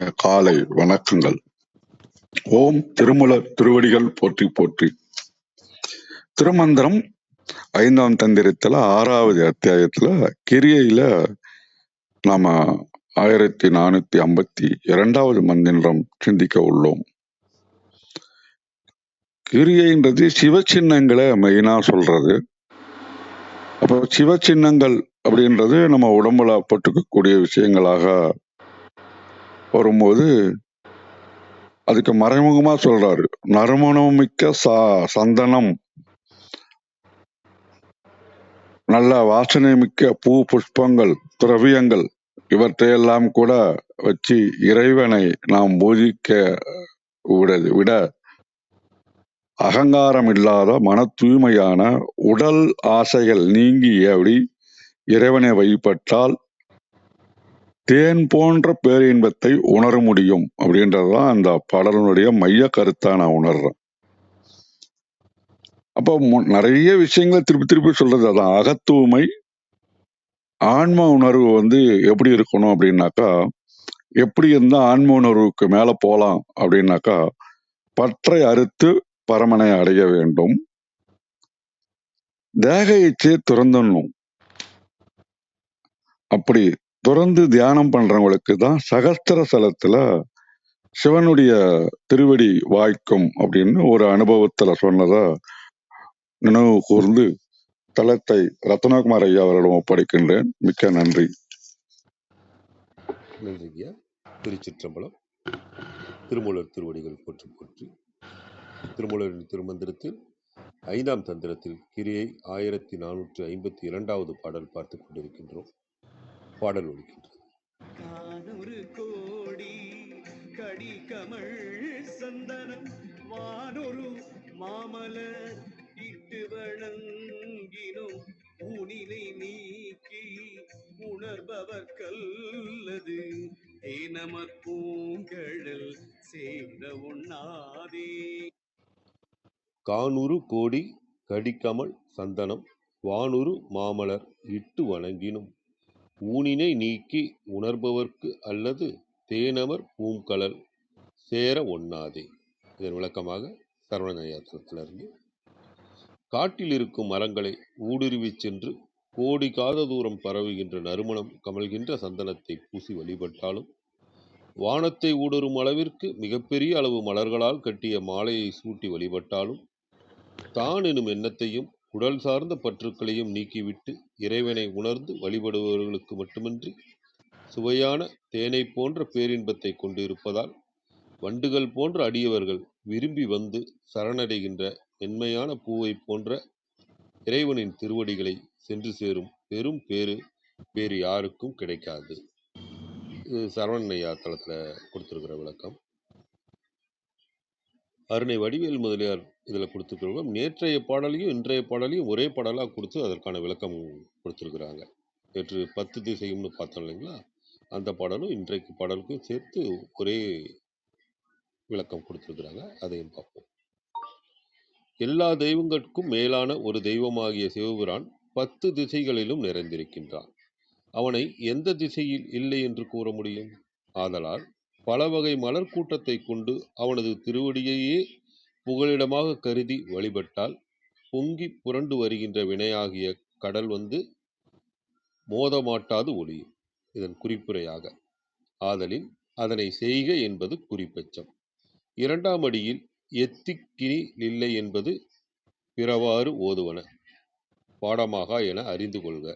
காலை வணக்கங்கள். ஓம் திருமூலர் திருவடிகள் போற்றி போற்றி. திருமந்திரம் 5ஆம் தந்திரத்துல 6வது அத்தியாயத்துல கிரியையில நாம 1452வது மந்திரம் சிந்திக்க உள்ளோம். கிரியைன்றது சிவச்சின்னங்களை மெயினா சொல்றது. அப்போ சிவச்சின்னங்கள் அப்படின்றது நம்ம உடம்புல பட்டுக்கக்கூடிய விஷயங்களாக வரும்போது அதுக்கு மறைமுகமா சொல்றாரு. நறுமணமிக்க சந்தனம், நல்ல வாசனை மிக்க பூ புஷ்பங்கள், திரவியங்கள் இவற்றையெல்லாம் கூட வச்சு இறைவனை நாம் பூஜிக்க விட அகங்காரம் இல்லாத மன தூய்மையான உடல் ஆசைகள் நீங்கியபடி இறைவனை வழிபட்டால் தேன் போன்ற பேரின்பத்தை உணர முடியும் அப்படின்றதுதான் அந்த பாடலினுடைய மைய கருத்தா நான் உணர்றேன். அப்போ நிறைய விஷயங்களை திருப்பி திருப்பி சொல்றது அதான் அகத்தூய்மை. ஆன்ம உணர்வு எப்படி இருக்கணும் அப்படின்னாக்கா, எப்படி இருந்தா ஆன்ம உணர்வுக்கு மேல போலாம் அப்படின்னாக்கா, பற்றை அறுத்து பரமனை அடைய வேண்டும். தேக இச்சையை துறந்துடணும். அப்படி துறந்து தியானம் பண்றவங்களுக்கு தான் சகஸ்திர ஸ்தலத்துல சிவனுடைய திருவடி வாய்க்கும் அப்படின்னு ஒரு அனுபவத்துல சொன்னதா நினைவு கூர்ந்து தலத்தை ரத்னகுமார் ஐயா அவரிடம் ஒப்படைக்கின்றேன். மிக்க நன்றி. நன்றியா. திருச்சிற்றம்பலம். திருமூலர் திருவடிகள் போற்றி போற்றி. திருமூலரின் திருமந்திரத்தில் 5ஆம் தந்திரத்தில் கிரியை 1452வது பாடல் பார்த்து கொண்டிருக்கின்றோம். பாடல் ஒலிக்கின்றது. கோடி கடிகமள் சந்தனம் வானொரு மாமலர் இட்டு வழங்கினும் ஊனிலை நீக்கி உணர்பவர் கல்லது ஏனமற் பூங்கழல் சேர உண்ணாதே. கானுரு கோடி கடிகமல் சந்தனம் வானுரு மாமலர் இட்டு வணங்கினும் ஊனினை நீக்கி உணர்பவர்க்கு அல்லது தேனமர் பூங்கழல் சேர ஒண்ணாதே. இதன் விளக்கமாக சரவணநயாத்திரத்திலிருந்து, காட்டில் இருக்கும் மரங்களை ஊடுருவிச் சென்று கோடி காத தூரம் பரவுகின்ற நறுமணம் கமல்கின்ற சந்தனத்தை பூசி வழிபட்டாலும், வானத்தை ஊடுருவும் அளவிற்கு மிகப்பெரிய அளவு மலர்களால் கட்டிய மாலையை சூட்டி வழிபட்டாலும், தான் எனும் எண்ணத்தையும் உடல் சார்ந்த பற்றுக்களையும் நீக்கிவிட்டு இறைவனை உணர்ந்து வழிபடுபவர்களுக்கு மட்டுமின்றி சுவையான தேனை போன்ற பேரின்பத்தை கொண்டு இருப்பதால் வண்டுகள் போன்ற அடியவர்கள் விரும்பி வந்து சரணடைகின்ற மென்மையான பூவை போன்ற இறைவனின் திருவடிகளை சென்று சேரும் பெரும் பேறு வேறு யாருக்கும் கிடைக்காது. இது சரவணையா தளத்துல கொடுத்திருக்கிற விளக்கம். அருணை வடிவேல் முதலியார் இதுல கொடுத்துருக்கிறவங்க நேற்றைய பாடலையும் இன்றைய பாடலையும் ஒரே பாடலா கொடுத்து அதற்கான விளக்கம் கொடுத்திருக்கிறாங்க. நேற்று 10 திசையும்னு பார்த்தோம் இல்லைங்களா, அந்த பாடலும் இன்றைக்கு பாடலுக்கும் சேர்த்து ஒரே விளக்கம் கொடுத்திருக்கிறாங்க. அதையும் பார்ப்போம். எல்லா தெய்வங்களுக்கும் மேலான ஒரு தெய்வமாகிய சிவபிரான் 10 திசைகளிலும் நிறைந்திருக்கின்றான். அவனை எந்த திசையில் இல்லை என்று கூற முடியும்? ஆதலால் பல வகை மலர் கூட்டத்தை கொண்டு அவனது திருவடியையே புகலிடமாக கருதி வழிபட்டால் பொங்கி புரண்டு வருகின்ற வினையாகிய கடல் மோதமாட்டாது ஒளியும். இதன் குறிப்புரையாக, ஆதலின் அதனை செய்க என்பது குறிப்பெச்சம். 2ஆம் அடியில் எத்திக்கினி இல்லை என்பது பிறவாறு ஓதுவன பாடமாக என அறிந்து கொள்க.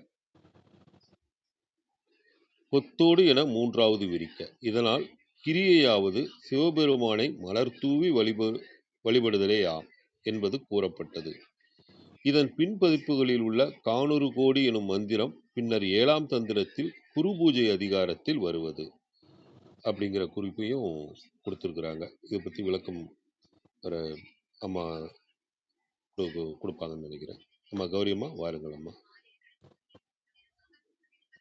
கொத்தோடு என 3வது விரிக்க. இதனால் கிரியையாவது சிவபெருமானை மலர் தூவி வழிபடுதலேயாம் என்பது கூறப்பட்டது. இதன் பின்பதிப்புகளில் உள்ள கானுரு கோடி எனும் மந்திரம் பின்னர் 7ஆம் தந்திரத்தில் குரு பூஜை அதிகாரத்தில் வருவது அப்படிங்கிற குறிப்பையும் கொடுத்திருக்கிறாங்க. இதை பத்தி விளக்கம் அம்மா கொடுப்பாங்கன்னு நினைக்கிறேன். அம்மா கௌரி அம்மா வாருங்கள் அம்மா.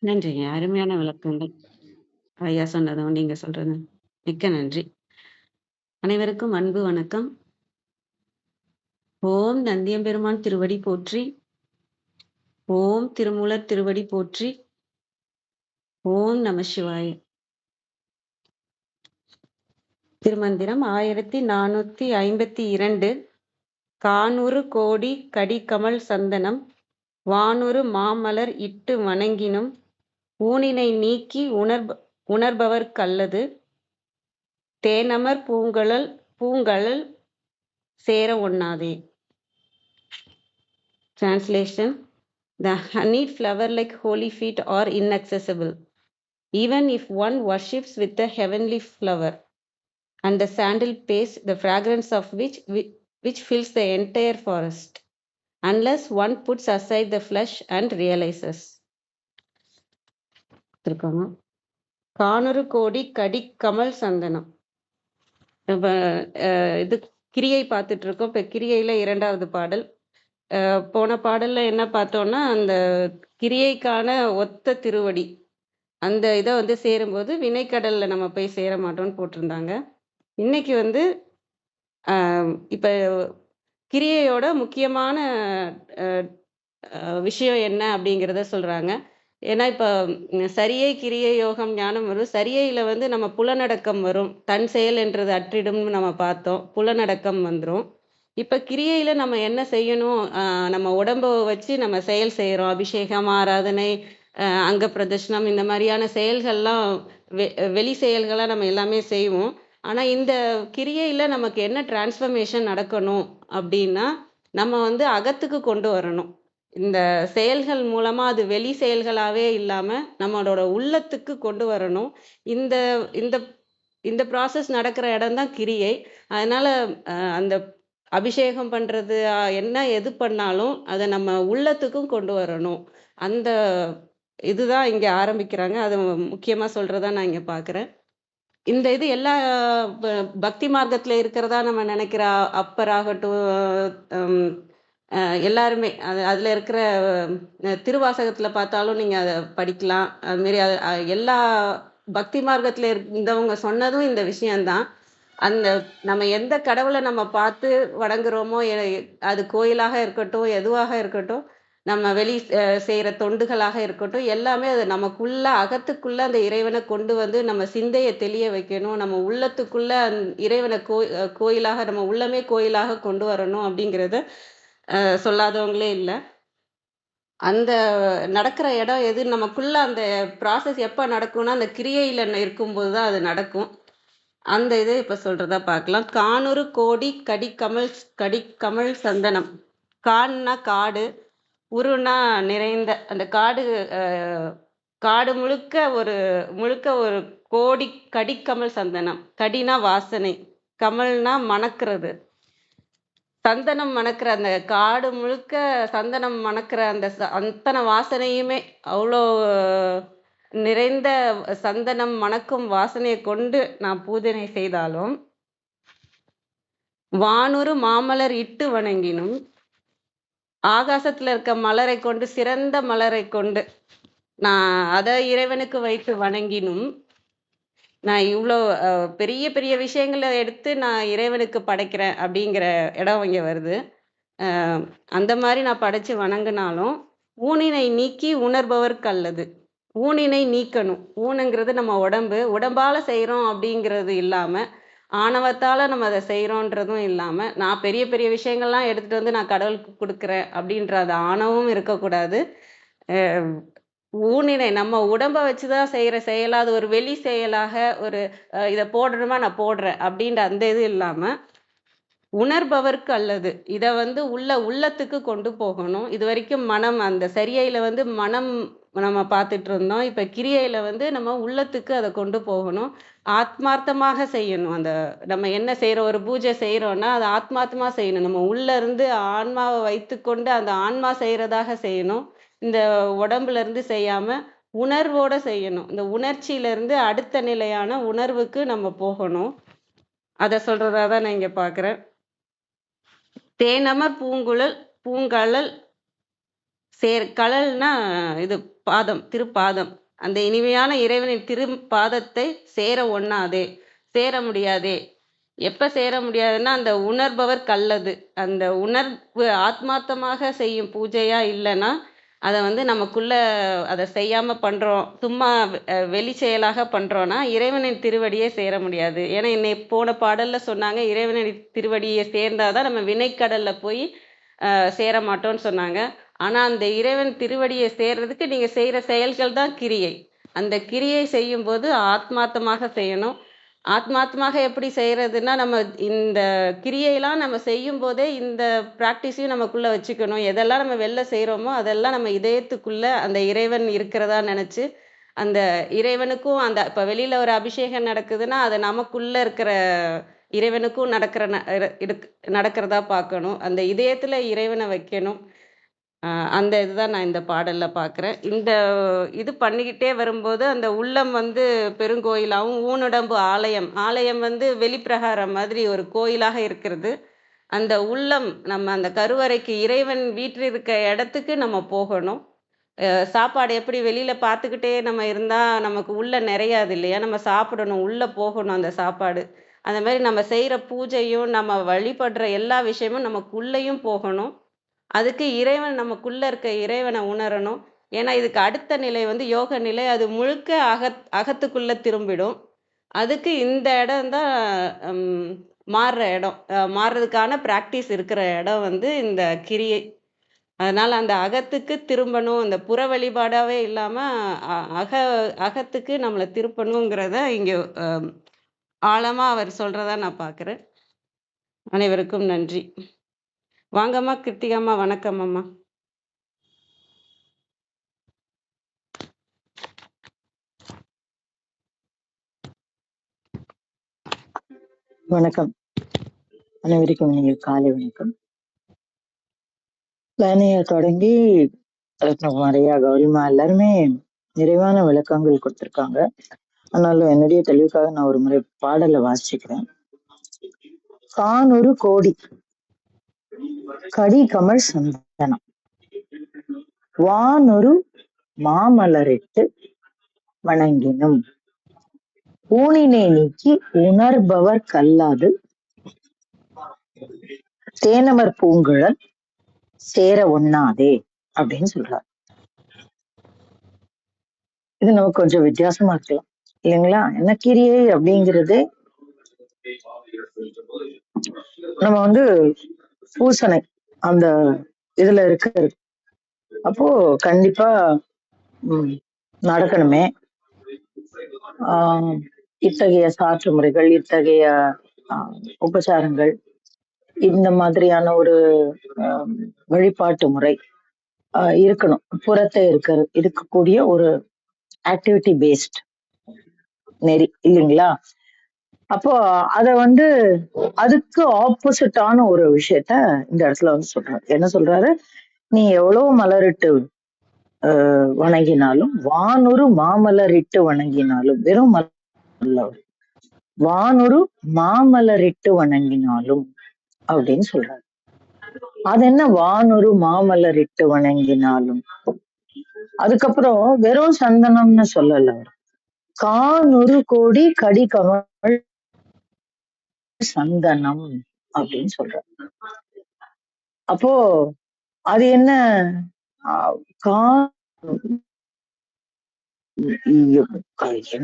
நன்றிங்க. அருமையான விளக்கங்கள். ஐயா சொன்னதும் நீங்க சொல்றது மிக்க நன்றி. அனைவருக்கும் அன்பு வணக்கம். ஓம் நந்தியம்பெருமான் திருவடி போற்றி. ஓம் திருமூலர் திருவடி போற்றி. ஓம் நம சிவாய. திருமந்திரம் 1452. காணுறு கோடி கடிகமழ் சந்தனம் வானுறு மாமலர் இட்டு வணங்கினும் ஊனினை நீக்கி உணர்பவர்க்கல்லது தேனமர் பூங்கழல் சேர ஒண்ணாதே. Translation: The honeyed flower like holy feet are inaccessible, even if one worships with the heavenly flower, and the sandal paste, the fragrance of which fills the entire forest, unless one puts aside the flesh and realizes. காணுறு கோடி கடிகமழ் சந்தனம். இது கிரியை பார்த்துட்டு இருக்கோம். இப்போ கிரியையில 2வது பாடல். போன பாடல்ல என்ன பார்த்தோம்னா, அந்த கிரியைக்கான ஒத்த திருவடி அந்த இதை வந்து சேரும்போது வினைக்கடல்ல நம்ம போய் சேர மாட்டோம்னு போட்டிருந்தாங்க. இன்னைக்கு வந்து இப்போ கிரியையோட முக்கியமான விஷயம் என்ன அப்படிங்கிறத சொல்றாங்க. ஏன்னா இப்போ சரியை கிரியை யோகம் ஞானம் வரும். சரியையில் வந்து நம்ம புலனடக்கம் வரும். தன் செயல் என்றது அற்றிடும்னு நம்ம பார்த்தோம். புலனடக்கம் வந்துடும். இப்போ கிரியையில் நம்ம என்ன செய்யணும்? நம்ம உடம்பை வச்சு நம்ம செயல் செய்கிறோம். அபிஷேகம், ஆராதனை, அங்க பிரதர்ஷனம், இந்த மாதிரியான செயல்கள்லாம் வெளி செயல்களாக நம்ம எல்லாமே செய்வோம். ஆனால் இந்த கிரியையில் நமக்கு என்ன டிரான்ஸ்ஃபர்மேஷன் நடக்கணும் அப்படின்னா, நம்ம வந்து அகத்துக்கு கொண்டு வரணும். இந்த செயல்கள் மூலமா அது வெளி செயல்களாகவே இல்லாமல் நம்மளோட உள்ளத்துக்கு கொண்டு வரணும். இந்த இந்த இந்த ப்ராசஸ் நடக்கிற இடம்தான் கிரியை. அதனால அந்த அபிஷேகம் பண்றது என்ன எது பண்ணாலும் அதை நம்ம உள்ளத்துக்கும் கொண்டு வரணும். அந்த இதுதான் இங்க ஆரம்பிக்கிறாங்க. அது முக்கியமா சொல்றதா நான் இங்க பாக்குறேன். இந்த இது எல்லா பக்தி மார்க்கத்துல இருக்கிறதா நம்ம நினைக்கிற அப்பராகட்டும், எல்லாருமே அதுல இருக்கிற திருவாசகத்துல பார்த்தாலும் நீங்க அதை படிக்கலாம். அதுமாரி எல்லா பக்தி மார்க்கத்துல இருந்தவங்க சொன்னதும் இந்த விஷயம்தான். அந்த நம்ம எந்த கடவுளை நம்ம பார்த்து வணங்குறோமோ, அது கோயிலாக இருக்கட்டும், எதுவாக இருக்கட்டும், நம்ம வெளி செய்கிற தொண்டுகளாக இருக்கட்டும், எல்லாமே அது நமக்குள்ள அகத்துக்குள்ள அந்த இறைவனை கொண்டு வந்து நம்ம சிந்தையை தெளிய வைக்கணும். நம்ம உள்ளத்துக்குள்ள இறைவனை கோயிலாக நம்ம உள்ளமே கோயிலாக கொண்டு வரணும் அப்படிங்கிறத சொல்லாதவங்களே இல்லை. அந்த நடக்கிற இடம் எது, நமக்குள்ள அந்த ப்ராசஸ் எப்போ நடக்கும்னா அந்த கிரியையில் இருக்கும்போது தான் அது நடக்கும். அந்த இது இப்போ சொல்றதா பார்க்கலாம். காணுறு கோடி கடிகமழ் சந்தனம். கான்னா காடு, உருனா நிறைந்த. அந்த காடு முழுக்க ஒரு கோடி கடிகமழ் சந்தனம். கடினா வாசனை, கமல்னா மணக்கிறது. சந்தனம் மணக்கிற அந்த காடு முழுக்க சந்தனம் மணக்கிற அந்த அத்தனை வாசனையுமே அவ்வளோ நிறைந்த சந்தனம் மணக்கும் வாசனையை கொண்டு நான் பூஜனை செய்தாலும், வானுறு மாமலர் இட்டு வணங்கினும், ஆகாசத்துல இருக்க மலரை கொண்டு, சிறந்த மலரை கொண்டு நான் அதை இறைவனுக்கு வைத்து வணங்கினும், நான் இவ்வளோ பெரிய பெரிய விஷயங்களை எடுத்து நான் இறைவனுக்கு படைக்கிறேன் அப்படிங்கிற இடம் இங்கே வருது. அந்த மாதிரி நான் படைச்சு வணங்கினாலும் ஊனினை நீக்கி உணர்பவர்க்கு அல்லது. ஊனினை நீக்கணும். ஊனுங்கிறது நம்ம உடம்பால செய்கிறோம் அப்படிங்கிறது இல்லாமல், ஆணவத்தால் நம்ம அதை செய்கிறோன்றதும் இல்லாமல், நான் பெரிய பெரிய விஷயங்கள்லாம் எடுத்துகிட்டு வந்து நான் கடவுளுக்கு கொடுக்குறேன் அப்படின்ற அது ஆணவமும் இருக்கக்கூடாது. ஊனினை நம்ம உடம்பை வச்சுதான் செய்யற செயலா, அது ஒரு வெளி செயலாக ஒரு இதை போடணுமா நான் போடுறேன் அப்படின்ற அந்த இது இல்லாம உணர்பவர்க்கு அல்லது இதை வந்து உள்ளத்துக்கு கொண்டு போகணும். இது வரைக்கும் மனம், அந்த சரியையில வந்து மனம் நம்ம பார்த்துட்டு இருந்தோம். இப்ப கிரியையில வந்து நம்ம உள்ளத்துக்கு அதை கொண்டு போகணும். ஆத்மார்த்தமாக செய்யணும். அந்த நம்ம என்ன செய்யறோம், ஒரு பூஜை செய்யறோம்னா அதை ஆத்மார்த்தமா செய்யணும். நம்ம உள்ள இருந்து ஆன்மாவை வைத்துக்கொண்டு அந்த ஆன்மா செய்யறதாக செய்யணும். இந்த உடம்புல இருந்து செய்யாம உணர்வோட செய்யணும். இந்த உணர்ச்சியில இருந்து அடுத்த நிலையான உணர்வுக்கு நம்ம போகணும். அதை சொல்றதா தான் நான் இங்க பாக்குறேன். தேனமர் பூங்கழல் கழல்னா இது பாதம், திருப்பாதம். அந்த இனிமையான இறைவனின் திருப்பாதத்தை சேர ஒண்ணாதே, சேர முடியாதே. எப்ப சேர முடியாதுன்னா அந்த உணர்பவர் கல்லது. அந்த உணர்வு ஆத்மார்த்தமாக செய்யும் பூஜையா இல்லைன்னா அதை வந்து நமக்குள்ள அதை செய்யாம பண்றோம், சும்மா வெளி செயலாக பண்றோம்னா இறைவனின் திருவடியே சேர முடியாது. ஏன்னா இன்னை போன பாடல்ல சொன்னாங்க, இறைவனின் திருவடியை சேர்ந்தாதான் நம்ம வினைக்கடல்ல போய் சேர மாட்டோம்னு சொன்னாங்க. ஆனா அந்த இறைவன் திருவடியை சேர்றதுக்கு நீங்க செய்யற செயல்கள் தான் கிரியை. அந்த கிரியை செய்யும்போது ஆத்மார்த்தமாக செய்யணும். ஆத்மார்த்தமாக எப்படி செய்யறதுன்னா, நம்ம இந்த கிரியையெல்லாம் நம்ம செய்யும் போதே இந்த ப்ராக்டிஸையும் நமக்குள்ள வச்சுக்கணும். எதெல்லாம் நம்ம வெளில செய்றோமோ அதெல்லாம் நம்ம இதயத்துக்குள்ள அந்த இறைவன் இருக்கிறதா நினைச்சு, அந்த இறைவனுக்கும் அந்த இப்ப வெளியில ஒரு அபிஷேகம் நடக்குதுன்னா அது நமக்குள்ள இருக்கிற இறைவனுக்கும் நடக்கிறதா பார்க்கணும். அந்த இதயத்துல இறைவனை வைக்கணும். அந்த இதுதான் நான் இந்த பாடல்ல பார்க்குறேன். இந்த இது பண்ணிக்கிட்டே வரும்போது அந்த உள்ளம் வந்து பெருங்கோயிலாவும், ஊனுடம்பு ஆலயம். ஆலயம் வந்து வெளிப்பிரகாரம் மாதிரி ஒரு கோயிலாக இருக்கிறது. அந்த உள்ளம் நம்ம அந்த கருவறைக்கு இறைவன் வீற்றிருக்க இடத்துக்கு நம்ம போகணும். சாப்பாடு எப்படி வெளியில பார்த்துக்கிட்டே நம்ம இருந்தா நமக்கு உள்ள நிறையாது இல்லையா? நம்ம சாப்பிடணும், உள்ள போகணும் அந்த சாப்பாடு. அந்த மாரி நம்ம செய்ற பூஜையும், நம்ம வழிபடுற எல்லா விஷயமும் நமக்குள்ளயும் போகணும். அதுக்கு இறைவன் நமக்குள்ள இருக்க இறைவனை உணரணும். ஏன்னா இதுக்கு அடுத்த நிலை வந்து யோக நிலை. அது முழுக்க அகத்துக்குள்ள திரும்பிடும். அதுக்கு இந்த இடம் தான் மாறுற இடம். மாறுறதுக்கான பிராக்டிஸ் இருக்கிற இடம் வந்து இந்த கிரியை. அதனால அந்த அகத்துக்கு திரும்பணும். அந்த புற வழிபாடாவே இல்லாம அகத்துக்கு நம்மள திருப்பணுங்கிறத இங்க ஆழமா அவர் சொல்றதா நான் பார்க்கிறேன். அனைவருக்கும் நன்றி. வாங்கம்மா கிருத்திகாம்மா. வணக்கம் அம்மா. வணக்கம் அனைவருக்கும் இனிய காலை வணக்கம். பிளானிய தொடங்கி ரத்னகுமாரியா, கௌரிமா எல்லாருமே நிறைவான விளக்கங்கள் கொடுத்திருக்காங்க. ஆனாலும் என்னுடைய தெளிவுக்காக நான் ஒரு முறை பாடலை வாசிக்கிறேன். கானொரு கோடி கடி கமல் சந்தனம் வானொரு மாமலரிட்டு வணங்கினும் ஊனினை நீக்கி உணர்பவர் கல்லாது தேனமர் பூங்குழல் சேர ஒண்ணாதே அப்படின்னு சொல்றாரு. இது நமக்கு கொஞ்சம் வித்தியாசமா இருக்கலாம் இல்லைங்களா? என்ன கிரியை அப்படிங்கிறது நம்ம வந்து பூசணை அந்த இதுல இருக்கிறது. அப்போ கண்டிப்பா நடக்கணுமே. இத்தகைய சாற்று முறைகள், இத்தகைய உபசாரங்கள், இந்த மாதிரியான ஒரு வழிபாட்டு முறை இருக்கணும். புறத்தை இருக்கக்கூடிய ஒரு ஆக்டிவிட்டி பேஸ்ட் நெறி இல்லைங்களா? அப்போ அத வந்து அதுக்கு ஆப்போசிட்டான ஒரு விஷயத்த இந்த இடத்துல வந்து சொல்றாரு. என்ன சொல்றாரு? நீ எவ்வளவு மலரிட்டு வணங்கினாலும், வானொரு மாமலரிட்டு வணங்கினாலும், வெறும் மலர் வானொரு மாமலரிட்டு வணங்கினாலும் அப்படின்னு சொல்றாரு. அது என்ன வானொரு மாமலரிட்டு வணங்கினாலும்? அதுக்கப்புறம் வெறும் சந்தனம்னு சொல்லல, கானொரு கோடி கடி கமல் சந்தனம் அப்படின்னு சொல்றாரு. அப்போ அது என்ன?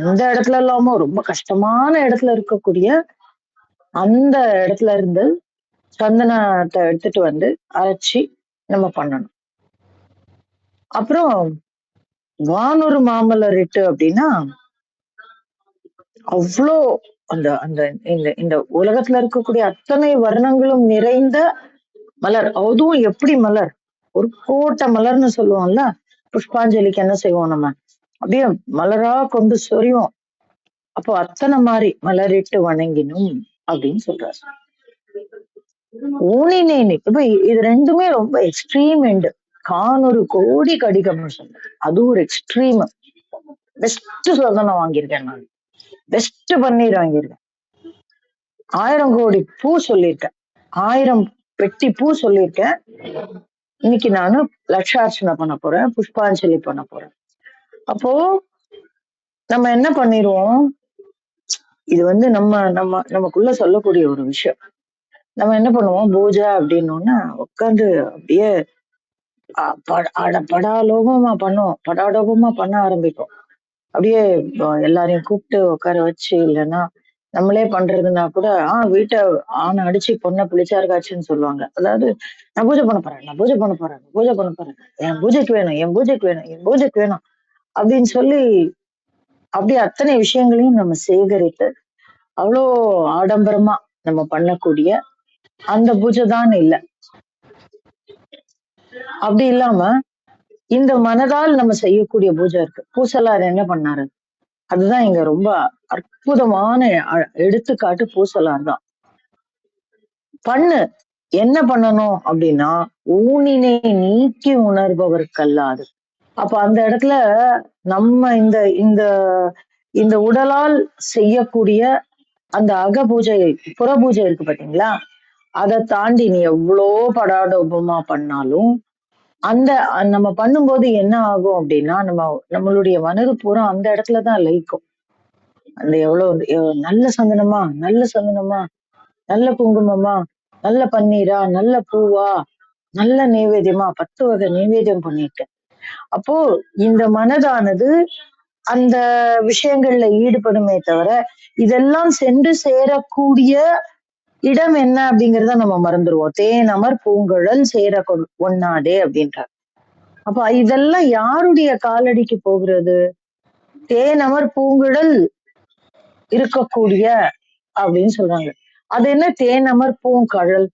எந்த இடத்துல இல்லாமோ ரொம்ப கஷ்டமான இடத்துல இருக்கக்கூடிய அந்த இடத்துல இருந்து சந்தனத்தை எடுத்துட்டு வந்து அரைச்சி நம்ம பண்ணணும். அப்புறம் வானொரு மாமலரிட்டு அப்படின்னா அவ்வளோ அந்த அந்த இந்த உலகத்துல இருக்கக்கூடிய அத்தனை வர்ணங்களும் நிறைந்த மலர். அதுவும் எப்படி மலர்? ஒரு கோட்டை மலர்னு சொல்லுவோம்ல. புஷ்பாஞ்சலிக்கு என்ன செய்வோம் நம்ம? அப்படியே மலரா கொண்டு சொறிவோம். அப்போ அத்தனை மாதிரி மலரிட்டு வணங்கினும் அப்படின்னு சொல்றாரு. ஊனினேனி இப்ப இது ரெண்டுமே ரொம்ப எக்ஸ்ட்ரீம் எண்டு. கானொரு கோடி கடிகம்னு சொல்றேன். அது ஒரு எக்ஸ்ட்ரீம். பெஸ்ட் சந்தனம் வாங்கியிருக்கேன் நான். பெஸ்ட் பன்னீர் வாங்கியிருக்கேன். 1000 கோடி பூ சொல்லியிருக்கேன். 1000 பெட்டி பூ சொல்லியிருக்கேன். இன்னைக்கு நானு லட்சார்ச்சனை பண்ண போறேன், புஷ்பாஞ்சலி பண்ண போறேன். அப்போ நம்ம என்ன பண்ணிடுவோம்? இது வந்து நமக்குள்ள சொல்லக்கூடிய ஒரு விஷயம். நம்ம என்ன பண்ணுவோம்? பூஜை அப்படின்னோன்னா உட்காந்து அப்படியே படாலோபமா பண்ணுவோம், படாடோபமா பண்ண ஆரம்பிப்போம். அப்படியே எல்லாரையும் கூப்பிட்டு உட்கார வச்சு, இல்லைன்னா நம்மளே பண்றதுன்னா கூட வீட்டை ஆணை அடிச்சு பொண்ணை பிடிச்சாருக்காச்சுன்னு சொல்லுவாங்க. அதாவது நான் பூஜை பண்ண போறேன், நான் பூஜை பண்ண போறேன், பூஜை பண்ண போறேன், என் பூஜைக்கு வேணும், என் பூஜைக்கு வேணும், என் பூஜைக்கு வேணும் அப்படின்னு சொல்லி அப்படியே அத்தனை விஷயங்களையும் நம்ம சேகரித்து அவ்வளோ ஆடம்பரமா நம்ம பண்ணக்கூடிய அந்த பூஜை தான் இல்ல. அப்படி இல்லாம இந்த மனதால் நம்ம செய்யக்கூடிய பூஜை இருக்கு. பூசலார் என்ன பண்ணாரு? அதுதான் இங்க ரொம்ப அற்புதமான எடுத்துக்காட்டு. பூசலார் தான். பண்ணு என்ன பண்ணணும் அப்படின்னா, ஊனினை நீக்கி உணர்பவர்க்கல்லாது. அப்ப அந்த இடத்துல நம்ம இந்த இந்த இந்த உடலால் செய்யக்கூடிய அந்த அக பூஜை, புற பூஜை இருக்கு பாத்தீங்களா, அதை தாண்டி நீ எவ்வளோ படாடோபமா பண்ணாலும் அந்த நம்ம பண்ணும்போது என்ன ஆகும் அப்படின்னா, நம்மளுடைய மனது பூரா அந்த இடத்துலதான் லயிக்கும். அந்த நல்ல சந்தனமா, நல்ல சந்தனமா, நல்ல குங்குமமா, நல்ல பன்னீரா, நல்ல பூவா, நல்ல நைவேத்தியமா, 10 வகை நைவேத்தியம் பண்ணிட்டேன். அப்போ இந்த மனதானது அந்த விஷயங்கள்ல ஈடுபடுமே தவிர, இதெல்லாம் சென்று சேரக்கூடிய இடம் என்ன அப்படிங்கறத நம்ம மறந்துடுவோம். தேன் அமர் பூங்குழல் சேர ஒண்ணாதே அப்படின்றார். அப்ப இதெல்லாம் யாருடைய காலடிக்கு போகிறது? தேன் அமர் பூங்குழல் இருக்கக்கூடிய அப்படின்னு சொல்றாங்க. அது என்ன தேன் அமர் பூங்கழல்?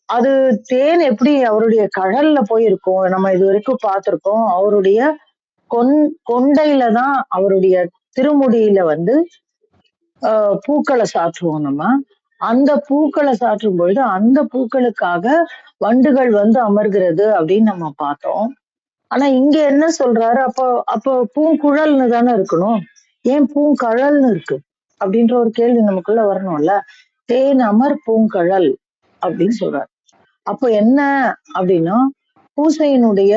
அது தேன் எப்படி அவருடைய கழல்ல போய் இருக்கும்? நம்ம இது வரைக்கும் பார்த்திருக்கோம். அவருடைய கொண்டையில தான், அவருடைய திருமுடியில பூக்களை சாற்றுவோம் நம்ம. அந்த பூக்களை சாற்றும் பொழுது அந்த பூக்களுக்காக வண்டுகள் அமர்கிறது அப்படின்னு நம்ம பார்த்தோம். ஆனா இங்க என்ன சொல்றாரு? அப்போ பூங்குழல்னு தானே இருக்கணும், ஏன் பூங்கழல்னு இருக்கு அப்படின்ற ஒரு கேள்வி நமக்குள்ள வரணும்ல. தேன் அமர் பூங்கழல் அப்படின்னு சொல்றாரு. அப்போ என்ன அப்படின்னா, பூசையினுடைய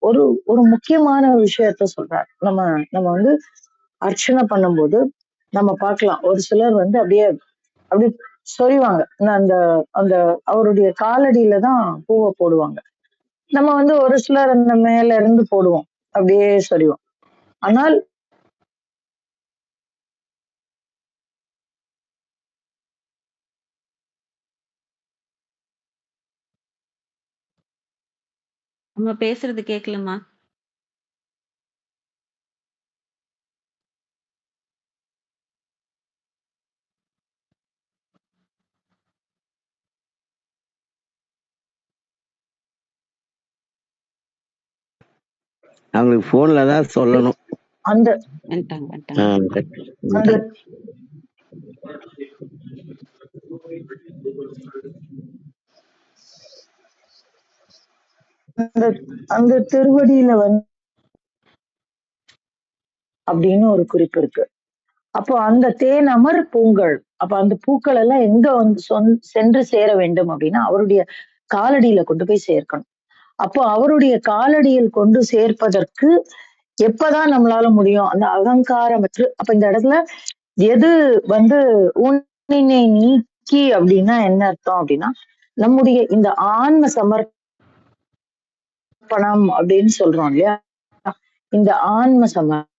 ஒரு ஒரு முக்கியமான விஷயத்த சொல்றாரு. நம்ம அர்ச்சனை பண்ணும்போது நம்ம பார்க்கலாம், ஒரு சிலர் அப்படியே அப்படியே சொறிவாங்க. அந்த அந்த அவருடைய காலடியில தான் பூவை போடுவாங்க. நம்ம ஒரு சிலர் அந்த மேல இருந்து போடுவோம், அப்படியே சொறிவோம். ஆனால் நம்ம பேசுறது கேட்கலமா? அவங்களுக்கு போன்ல தான் சொல்லணும். அந்த வந்துட்டாங்க. அந்த அந்த திருவடியில அப்படின்னு ஒரு குறிப்பு இருக்கு. அப்போ அந்த தேன் அமர் பூங்கள், அப்ப அந்த பூக்கள் எல்லாம் எங்க சென்று சேர வேண்டும் அப்படின்னா, அவருடைய காலடியில கொண்டு போய் சேர்க்கணும். அப்போ அவருடைய காலடியில் கொண்டு சேர்ப்பதற்கு எப்பதான் நம்மளால முடியும்? அந்த அகங்காரமற்று. அப்ப இந்த இடத்துல எது ஊனினை நீக்கி அப்படின்னா என்ன அர்த்தம் அப்படின்னா, நம்முடைய இந்த ஆன்ம சமர்ப்பணம் அப்படின்னு சொல்றோம் இல்லையா, இந்த ஆன்ம சமர்ப்பணம்.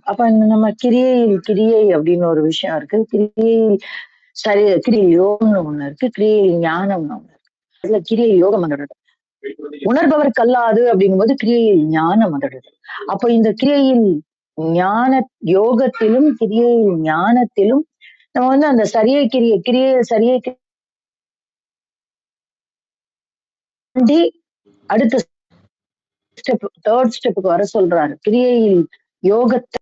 அப்ப நம்ம கிரியை அப்படின்னு ஒரு விஷயம் இருக்கு. கிரியை யோகம்னு ஒண்ணு இருக்கு, கிரியை ஞானம்னு ஒண்ணு இருக்கு. அதுல கிரியை யோகம் வந்துடுது. உணர்பவர் கல்லாது அப்படிங்கும்போது கிரியையில் ஞானம் வந்துடுது. அப்ப இந்த கிரியையில் ஞான யோகத்திலும் கிரியையில் ஞானத்திலும் நம்ம அந்த கிரியை சரியை தாண்டி அடுத்த ஸ்டெப், தேர்ட் ஸ்டெப்புக்கு வர சொல்றாரு. கிரியையில் யோகத்தை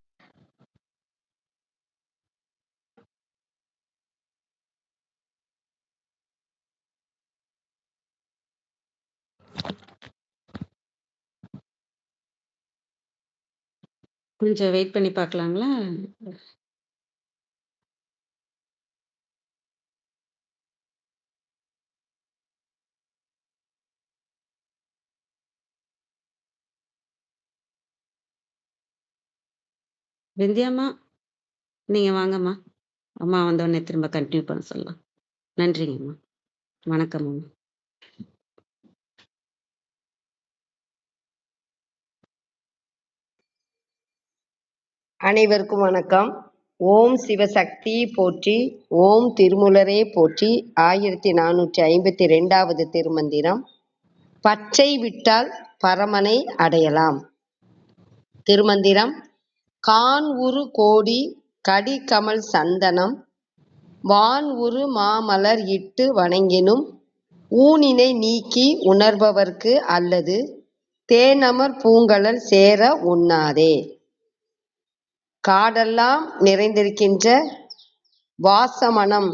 கொஞ்சம் வெயிட் பண்ணி பார்க்கலாங்களா? விந்தியாம்மா, நீங்க வாங்கம்மா. அம்மா வந்தோடனே திரும்ப கண்டினியூ பண்ண சொல்லலாம். நன்றிங்கம்மா. வணக்கம். அனைவருக்கும் வணக்கம். ஓம் சிவசக்தி போற்றி, ஓம் திருமுலரே போற்றி. 1452வது திருமந்திரம். பச்சை விட்டால் பரமனை அடையலாம். திருமந்திரம். கான் உரு கோடி கடி கமல் சந்தனம், வான் உரு மாமலர் இட்டு வணங்கினும், ஊனினை நீக்கி உணர்பவர்க்கு அல்லது தேனமர் பூங்கழல் சேர உண்ணாதே. காடெல்லாம் நிறைந்திருக்கின்ற வாசமனம்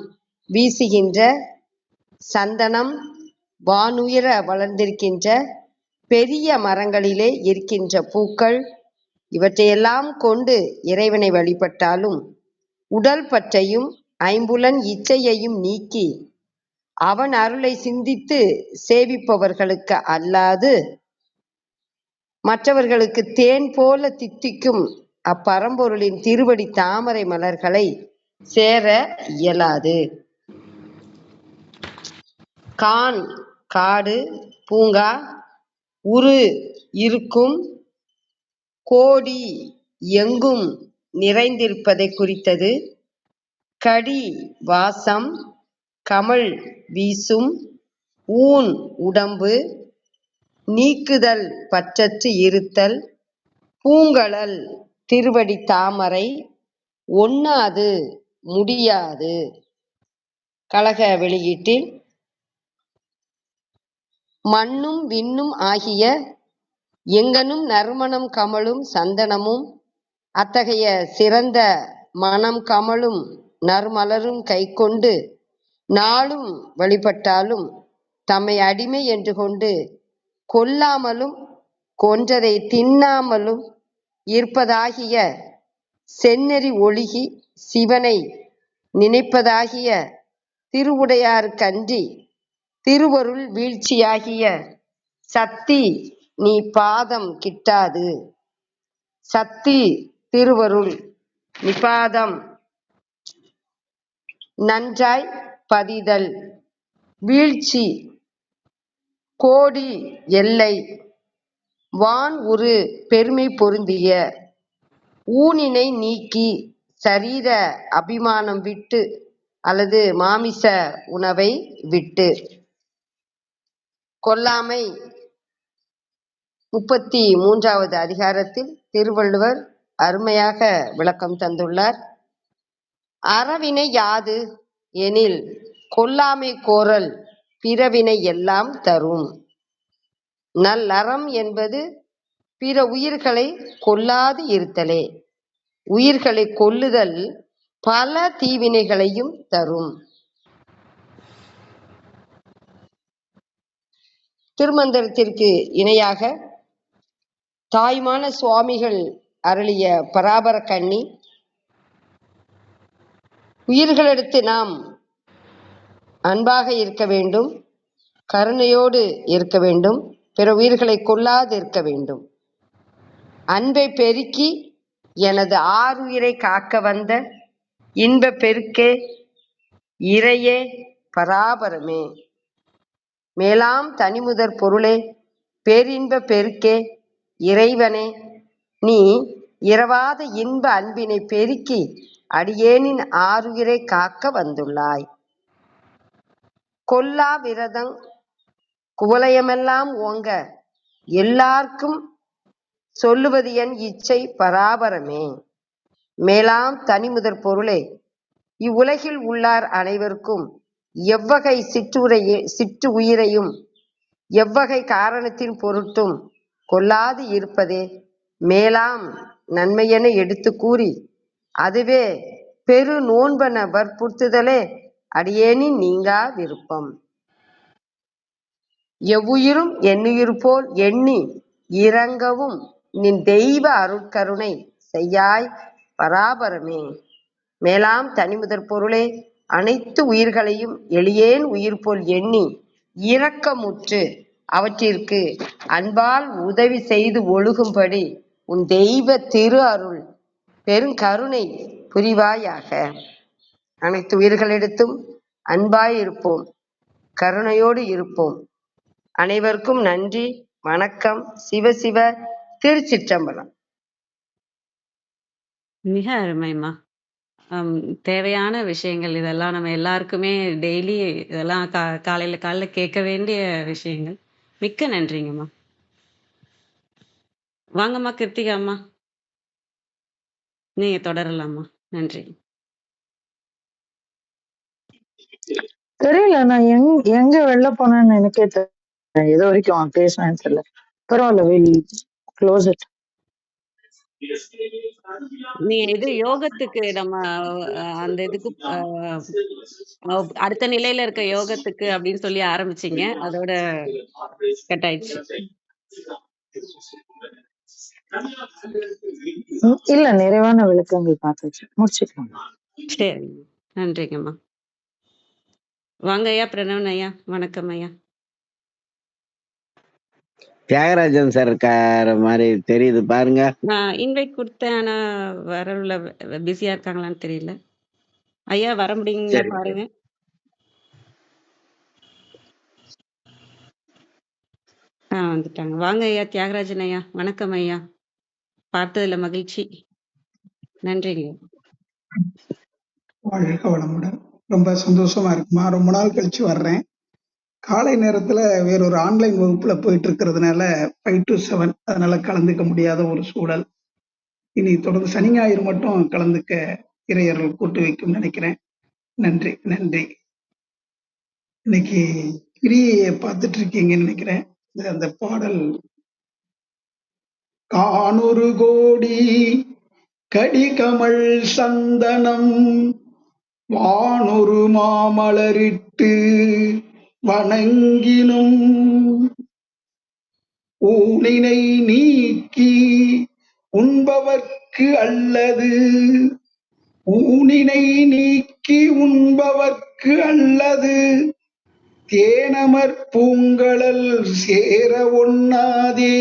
வீசுகின்ற சந்தனம், வானுயர வளர்ந்திருக்கின்ற பெரிய மரங்களிலே இருக்கின்ற பூக்கள், இவற்றையெல்லாம் கொண்டு இறைவனை வழிபட்டாலும் உடல் பற்றையும் ஐம்புலன் இச்சையையும் நீக்கி அவன் அருளை சிந்தித்து சேவிப்பவர்களுக்கு அல்லாது மற்றவர்களுக்கு தேன் போல தித்திக்கும் அப்பரம்பொருளின் திருவடி தாமரை மலர்களை சேர இயலாது. கான் காடு, பூங்கா, உரு இருக்கும், கோடி எங்கும் நிறைந்திருப்பதை குறித்தது. கடி வாசம், கமல் வீசும், ஊன் உடம்பு, நீக்குதல் பற்றற்று இருத்தல், பூங்கழல் திருவடி தாமரை, ஒண்ணாது முடியாது. கழக வெளியீட்டில் மண்ணும் விண்ணும் ஆகிய எங்கனும் நறுமணம் கமழும் சந்தனமும், அத்தகைய சிறந்த மனம் கமழும் நறுமலரும் கைக்கொண்டு நாளும் வழிபட்டாலும் தம்மை அடிமை என்று கொண்டு கொல்லாமலும் கொன்றதை தின்னாமலும் இருப்பதாகிய செந்நெறி ஒழுகி சிவனை நினைப்பதாகிய திருவுடையாருக்கன்றி திருவருள் வீழ்ச்சியாகிய சத்தி நீ பாதம் கிட்டாது. சத்தி திருவருள் நிபாதம் நன்றாய் பதிதல், வீழ்ச்சி கோடி எல்லை, வான் உரு பெருமை பொருந்திய, ஊனினை நீக்கி சரீர அபிமானம் விட்டு அல்லது மாமிச உணவை விட்டு. கொல்லாமை 33வது அதிகாரத்தில் திருவள்ளுவர் அருமையாக விளக்கம் தந்துள்ளார். அறவினை யாது எனில் கொல்லாமை கோரல் பிறவினை எல்லாம் தரும். நல்லறம் என்பது பிற உயிர்களை கொல்லாது இருத்தலே. உயிர்களை கொல்லுதல் பல தீவினைகளையும் தரும். திருமந்திரத்திற்கு இணையாக தாய்மான சுவாமிகள் அருளிய பராபர கண்ணி, உயிர்களிடத்து நாம் அன்பாக இருக்க வேண்டும், கருணையோடு இருக்க வேண்டும், பிற உயிர்களை கொல்லாது இருக்க வேண்டும். அன்பை பெருக்கி எனது ஆறுயிரை காக்க வந்த இன்ப பெருக்கே, இறையே, பராபரமே, மேலாம் தனிமுதற் பொருளே, பேரின்ப பெருக்கே, இறைவனே, நீ இரவாத இன்ப அன்பினை பெருக்கி அடியேனின் ஆறுயிரை காக்க வந்துள்ளாய். கொல்லா விரதங் குவலயமெல்லாம் ஓங்க எல்லார்க்கும் சொல்லுவது என் இச்சை பராபரமே, மேலாம் தனிமுதற் பொருளே, இவ்வுலகில் உள்ளார் அனைவருக்கும் எவ்வகை சிற்று உயிரையும் எவ்வகை காரணத்தின் பொருட்டும் கொல்லாது இருப்பதே மேலாம் நன்மையென எடுத்து கூறி அதுவே பெரு நோன்பன வற்புறுத்துதலே அடியேனின் நீங்கா விருப்பம். எவ்வுயிரும் என்னுயிர் போல் எண்ணி இரங்கவும் நின் தெய்வ அருட்கருணை செய்யாய் பராபரமே, மேலாம் தனிமுதற் பொருளே, அனைத்து உயிர்களையும் எளியேன் உயிர் போல் எண்ணி இரக்கமுற்று அவற்றிற்கு அன்பால் உதவி செய்து ஒழுகும்படி உன் தெய்வ திரு அருள் பெருங்கருணை புரிவாயாக. அனைத்து உயிர்களிடத்தும் அன்பாய் இருப்போம், கருணையோடு இருப்போம். அனைவருக்கும் நன்றி, வணக்கம். சிவ சிவ. திருச்சிற்றம்பலம். மிக அருமைம்மா. தேவையான விஷயங்கள் இதெல்லாம் நம்ம எல்லாருக்குமே டெய்லி இதெல்லாம் காலையில காலைல கேட்க வேண்டிய விஷயங்கள். மிக்க நன்றிங்கம்மா. வாங்கம்மா கிருத்திகா அம்மா. நீங்க தொடரலாம்மா. நன்றி. தெரியல, நான் எங்க வெளில போனேன்னு எனக்கே தெரியல. ஏதோ வரைக்கும் அவன் பேசினேன்னு தெரியல. பரவாயில்ல, வில் க்ளோஸ் இட். நீங்க இது யோகத்துக்கு நம்ம அந்த இதுக்கு அடுத்த நிலையில இருக்க யோகத்துக்கு அப்படின்னு சொல்லி ஆரம்பிச்சீங்க. அதோட கட் ஆயிடுச்சு. இல்ல, நிறைவான விளக்கங்கள் பார்த்துச்சு, முடிச்சுக்கலாம். சரி, நன்றிங்கம்மா. வாங்க ஐயா பிரணவன் ஐயா. வணக்கம் ஐயா. தியாகராஜன் சார் இருக்கார மாதிரி தெரியுது பாருங்க. நான் இன்வைட் கொடுத்தேன், ஆனா வரல. பிஸியா இருக்காங்களான்னு தெரியல. ஐயா வர முடியுங்களா சரி. பாருங்க. வந்துட்டாங்க. வாங்க ஐயா தியாகராஜன் ஐயா. வணக்கம் ஐயா. பார்த்ததுல மகிழ்ச்சி. நன்றிங்க. வாழ்க வளமுடன். ரொம்ப சந்தோஷமா இருக்குமா. ரொம்ப நாள் கழிச்சு வர்றேன். காலை நேரத்துல வேறொரு ஆன்லைன் வகுப்புல போயிட்டு இருக்கிறதுனால 5 to 7 அதனால கலந்துக்க முடியாத ஒரு சூழல். இனி தொடர்ந்து சனி ஞாயிறு மட்டும் கலந்துக்க இறையர்கள் கூட்டு வைக்கும் நினைக்கிறேன். நன்றி நன்றி. இன்னைக்கு கிரியையை பார்த்துட்டு இருக்கீங்கன்னு நினைக்கிறேன். அந்த பாடல் காணொரு கோடி கடிகமழ் சந்தனம் வானொரு மாமலரிட்டு வணங்கினும் ஊனினை நீக்கி உண்பவர்க்கு அல்லது ஊனினை நீக்கி உண்பவர்க்கு அல்லது தேனமர் பூங்கழல் சேர ஒண்ணாதே.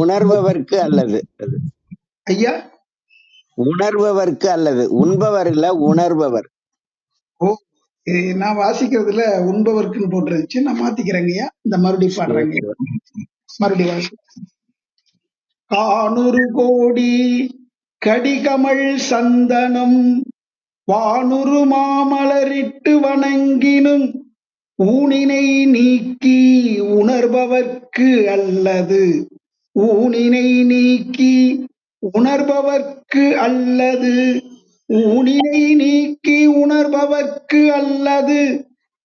உணர்பவர்க்கு அல்லது ஐயா, உணர்பவர்க்கு அல்லது உண்பவர் இல்ல, உணர்பவர். ஓ, நான் வாசிக்கிறதுல உண்பவர்க்குன்னு போட்டுருந்துச்சு, நான் மாத்திக்கிறேங்க ஐயா. இந்த மறுபடியும் பாடுறேங்க, மறுபடியும் வாசி. காணொரு கோடி கடிகமழ் சந்தனம் வானுரு மாமலரிட்டு வணங்கினும் ஊனினை நீக்கி உணர்பவர்க்கு அல்லது ஊனினை நீக்கி உணர்பவர்க்கு அல்லது ஊனினை நீக்கி உணர்பவர்க்கு அல்லது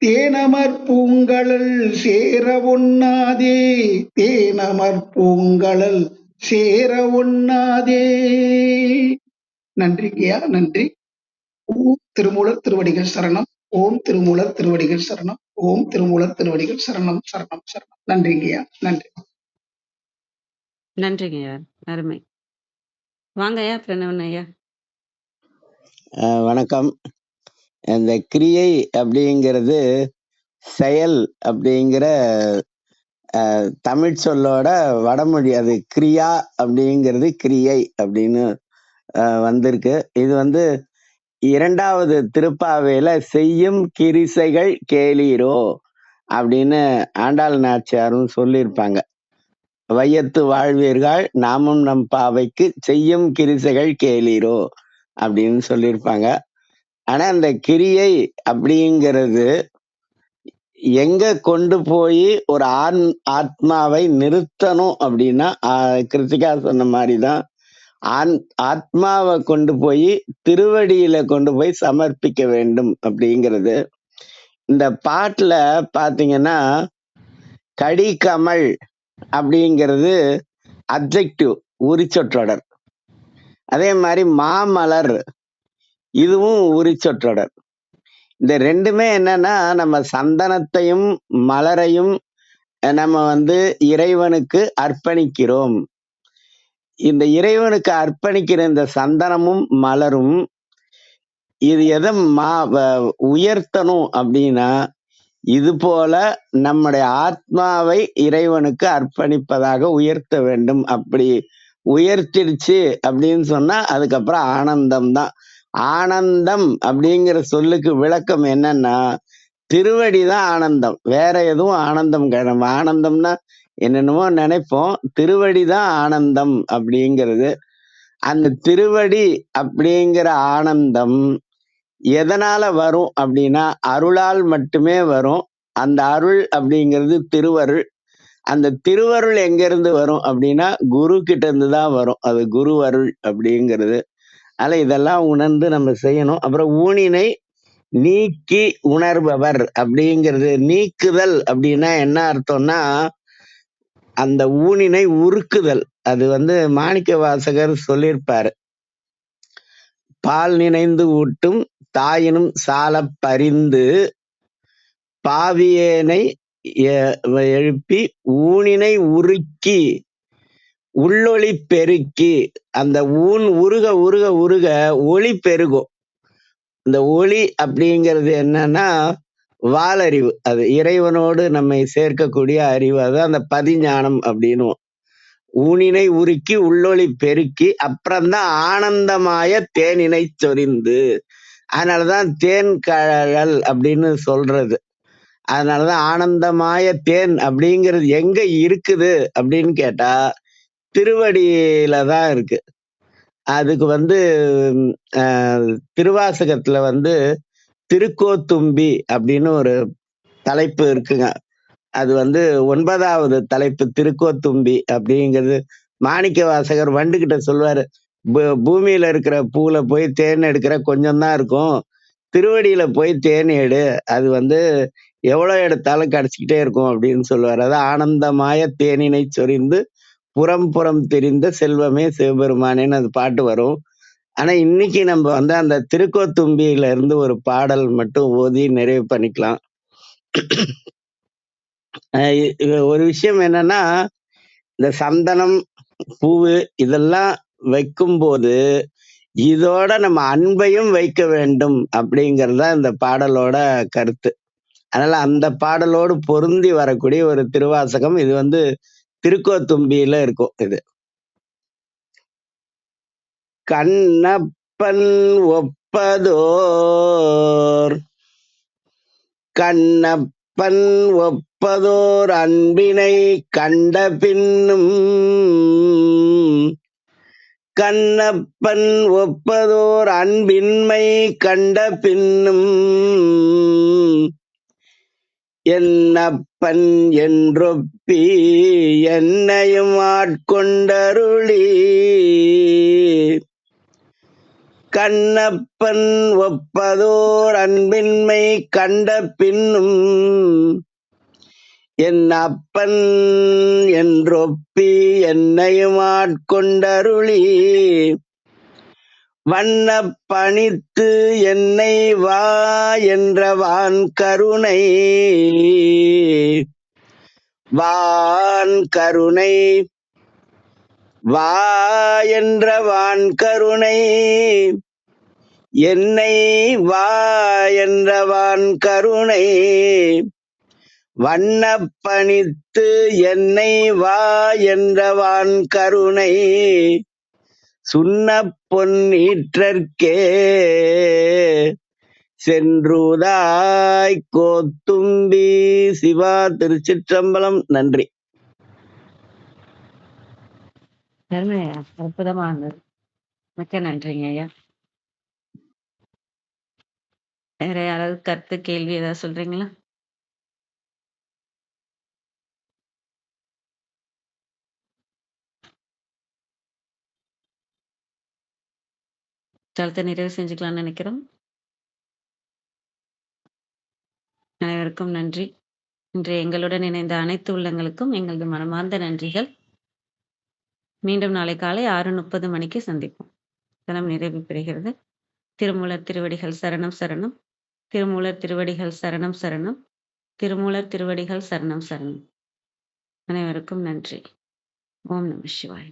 தேனமர் பூங்கழல் சேர ஒண்ணாதே. தேனமர் பூங்கழல் சேர ஒண்ணாதே. நன்றிங்கய்யா, நன்றி. ஓம் திருமூலர் திருவடிகள் சரணம். ஓம் திருமூலர் திருவடிகள் சரணம். ஓம் திருமூலர் திருவடிகள் சரணம் சரணம் சரணம். நன்றிங்கய்யா, நன்றி. நன்றிங்க ஐயா. அருமை. வாங்க ஐயா பிரணவன் ஐயா. வணக்கம். இந்த கிரியை அப்படிங்கிறது செயல் அப்படிங்கிற தமிழ் சொல்லோட வடமொழி. அது கிரியா அப்படிங்கிறது கிரியை அப்படின்னு வந்திருக்கு. இது இரண்டாவது திருப்பாவையில செய்யும் கிரிசைகள் கேளீரோ அப்படின்னு ஆண்டாள் நாச்சியாரும் சொல்லியிருப்பாங்க. வையத்து வாழ்வீர்கள் நாமும் நம் பாவைக்கு செய்யும் கிரிசைகள் கேளீரோ அப்படின்னு சொல்லியிருப்பாங்க. ஆனா அந்த கிரியை அப்படிங்கிறது எங்க கொண்டு போய் ஒரு ஆத்மாவை நிறுத்தணும் அப்படின்னா, கிருத்திகா சொன்ன மாதிரிதான் ஆத்மாவை கொண்டு போய் திருவடியில கொண்டு போய் சமர்ப்பிக்க வேண்டும் அப்படிங்கிறது. இந்த பாட்டுல பாத்தீங்கன்னா கடிகமழ் அப்படிங்கிறது அப்ஜெக்டிவ், உரிச்சொற்றொடர். அதே மாதிரி மாமலர் இதுவும் உரிச்சொற்றொடர். இந்த ரெண்டுமே என்னன்னா, நம்ம சந்தனத்தையும் மலரையும் நம்ம இறைவனுக்கு அர்ப்பணிக்கிறோம். இந்த இறைவனுக்கு அர்ப்பணிக்கிற இந்த சந்தனமும் மலரும் இது எதை உயர்த்தணும் அப்படின்னா, இது போல நம்முடைய ஆத்மாவை இறைவனுக்கு அர்ப்பணிப்பதாக உயர்த்த வேண்டும். அப்படி உயர்த்திடுச்சு அப்படின்னு சொன்னா அதுக்கப்புறம் ஆனந்தம் தான். ஆனந்தம் அப்படிங்கிற சொல்லுக்கு விளக்கம் என்னன்னா, திருவடி தான் ஆனந்தம். வேற எதுவும் ஆனந்தம் கிடையாது. நம்ம ஆனந்தம்னா என்னென்னமோ நினைப்போம். திருவடி தான் ஆனந்தம் அப்படிங்கிறது. அந்த திருவடி அப்படிங்கிற ஆனந்தம் எதனால வரும் அப்படின்னா அருளால் மட்டுமே வரும். அந்த அருள் அப்படிங்கிறது திருவருள். அந்த திருவருள் எங்க இருந்து வரும் அப்படின்னா குரு கிட்ட இருந்து தான் வரும். அது குரு அருள் அப்படிங்கிறது. அதனால இதெல்லாம் உணர்ந்து நம்ம செய்யணும். அப்புறம் ஊனினை நீக்கி உணர்பவர் அப்படிங்கிறது. நீக்குதல் அப்படின்னா என்ன அர்த்தம்னா அந்த ஊனினை உருக்குதல். அது மாணிக்க வாசகர் சொல்லியிருப்பாரு. பால் நினைந்து ஊட்டும் தாயினும் சாலப் பரிந்து பாவியேனை எழுப்பி ஊனினை உருக்கி உள்ளொளி பெருக்கி. அந்த ஊன் உருக உருக உருக ஒளி பெருகும். இந்த ஒளி அப்படிங்கிறது என்னன்னா வாலறிவு. அது இறைவனோடு நம்மை சேர்க்கக்கூடிய அறிவு. அது அந்த பதிஞானம் அப்படின்னும். ஊனினை உருக்கி உள்ளொளி பெருக்கி அப்புறம்தான் ஆனந்தமாய தேனினை சொரிந்து. அதனாலதான் தேன் கழல் அப்படின்னு சொல்றது. அதனாலதான் ஆனந்தமாய தேன் அப்படிங்கிறது எங்க இருக்குது அப்படின்னு கேட்டா திருவடியில தான் இருக்கு. அதுக்கு திருவாசகத்துல திருக்கோத்தும்பி அப்படின்னு ஒரு தலைப்பு இருக்குங்க. அது 9வது தலைப்பு திருக்கோத்தும்பி அப்படிங்கிறது. மாணிக்க வாசகர் வண்டுகிட்ட சொல்லுவாரு, பூமியில இருக்கிற பூல போய் தேன் எடுக்கிற கொஞ்சம் தான் இருக்கும், திருவடியில போய் தேன் எடு, அது எவ்வளவு எடுத்தாலும் கிடைச்சிக்கிட்டே இருக்கும் அப்படின்னு சொல்லுவாரு. அதான் ஆனந்தமாய தேனினை சொரிந்து புறம் புறம் தெரிந்த செல்வமே சிவபெருமானேன்னு அது பாட்டு வரும். ஆனா இன்னைக்கு நம்ம அந்த திருக்கோத்தும்பியில இருந்து ஒரு பாடல் மட்டும் ஓதி நிறைவு பண்ணிக்கலாம். ஒரு விஷயம் என்னன்னா, இந்த சந்தனம் பூவு இதெல்லாம் வைக்கும்போது இதோட நம்ம அன்பையும் வைக்க வேண்டும் அப்படிங்கறதா இந்த பாடலோட கருத்து. அதனால அந்த பாடலோடு பொருந்தி வரக்கூடிய ஒரு திருவாசகம் இது. திருக்கோத்தும்பியில இருக்கும் இது. கண்ணப்பன் ஒப்பதோர் கண்ணப்பன் ஒப்பதோர் அன்பினை கண்ட பின்னும் கண்ணப்பன் ஒப்பதோர் அன்பின்மை கண்ட பின்னும் என்னப்பன் என்றொப்பி என்னையும் ஆட்கொண்டருளி கண்ணப்பன் ஒப்பதோர் அன்பின்மை கண்ட பின்னும் என் அப்பன் என்றொப்பி என்னையும் ஆட்கொண்டருளி வண்ண பணித்து என்னை வா என்றவான் கருணை வான் கருணை வா என்றவான் கருணை என்னை வா என்றவான் கருணை வண்ண பணித்து என்னை வா என்றவான் கருணை சுண்ண பொன்னீற்றற்கே சென்றுதாய் கோத்தும்பி. சிவா திருச்சிற்றம்பலம். நன்றி. அருமையா, அற்புதமா இருந்தது. மிக்க நன்றிங்க ஐயா. வேற யாராவது கருத்து கேள்வி ஏதாவது சொல்றீங்களா? தளத்தை நிறைவு செஞ்சுக்கலாம்னு நினைக்கிறோம். அனைவருக்கும் நன்றி. இன்று எங்களுடன் இணைந்த அனைத்து உள்ளங்களுக்கும் எங்களது மனமார்ந்த நன்றிகள். மீண்டும் நாளை காலை 6:30 மணிக்கு சந்திப்போம். தளம் நிறைவு பெறுகிறது. திருமூலர் திருவடிகள் சரணம் சரணம். திருமூலர் திருவடிகள் சரணம் சரணம். திருமூலர் திருவடிகள் சரணம் சரணம். அனைவருக்கும் நன்றி. ஓம் நம சிவாய.